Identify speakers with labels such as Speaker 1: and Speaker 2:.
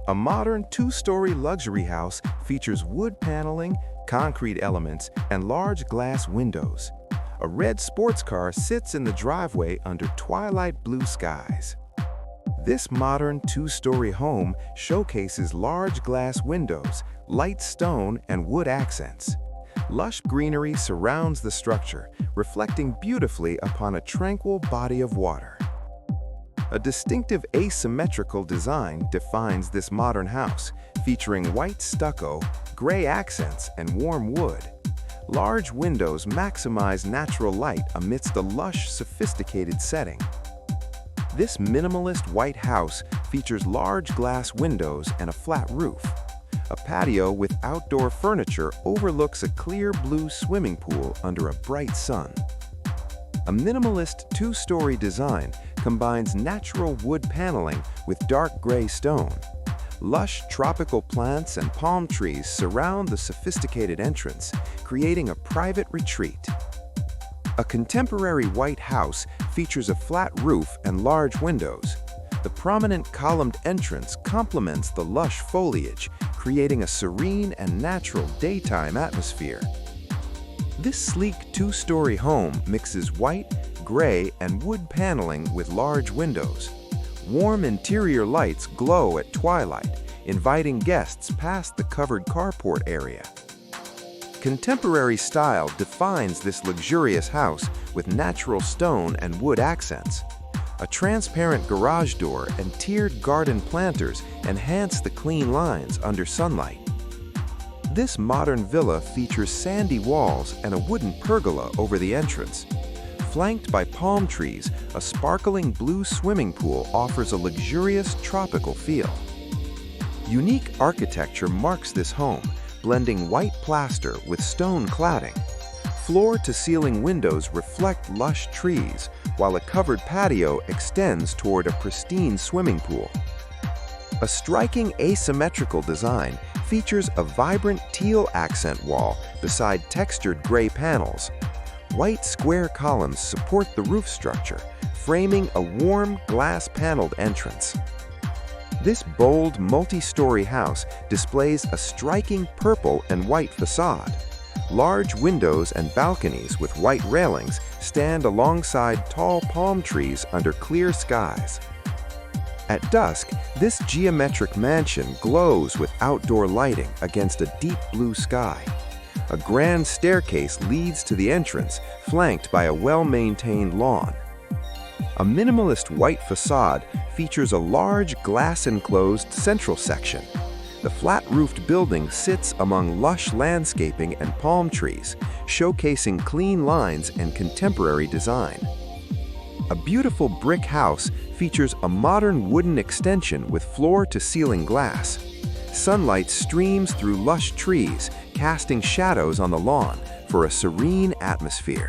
Speaker 1: A modern two-story luxury house features wood paneling, concrete elements, and large glass windows. A red sports car sits in the driveway under twilight blue skies. This modern two-story home showcases large glass windows, light stone, and wood accents. Lush greenery surrounds the structure, reflecting beautifully upon a tranquil body of water. A distinctive asymmetrical design defines this modern house, featuring white stucco, gray accents, and warm wood. Large windows maximize natural light amidst a lush, sophisticated setting. This minimalist white house features large glass windows and a flat roof. A patio with outdoor furniture overlooks a clear blue swimming pool under a bright sun. A minimalist two-story design combines natural wood paneling with dark gray stone. Lush tropical plants and palm trees surround the sophisticated entrance, creating a private retreat. A contemporary white house features a flat roof and large windows. The prominent columned entrance complements the lush foliage, creating a serene and natural daytime atmosphere. This sleek two-story home mixes white, gray, and wood paneling with large windows. Warm interior lights glow at twilight, inviting guests past the covered carport area. Contemporary style defines this luxurious house with natural stone and wood accents. A transparent garage door and tiered garden planters enhance the clean lines under sunlight. This modern villa features sandy walls and a wooden pergola over the entrance. Flanked by palm trees, a sparkling blue swimming pool offers a luxurious tropical feel. Unique architecture marks this home, blending white plaster with stone cladding. Floor-to-ceiling windows reflect lush trees, while a covered patio extends toward a pristine swimming pool. A striking asymmetrical design features a vibrant teal accent wall beside textured gray panels. White square columns support the roof structure, framing a warm, glass-paneled entrance. This bold, multi-story house displays a striking purple and white facade. Large windows and balconies with white railings stand alongside tall palm trees under clear skies. At dusk, this geometric mansion glows with outdoor lighting against a deep blue sky. A grand staircase leads to the entrance, flanked by a well-maintained lawn. A minimalist white facade features a large glass-enclosed central section. The flat-roofed building sits among lush landscaping and palm trees, showcasing clean lines and contemporary design. A beautiful brick house features a modern wooden extension with floor-to-ceiling glass. Sunlight streams through lush trees, casting shadows on the lawn for a serene atmosphere.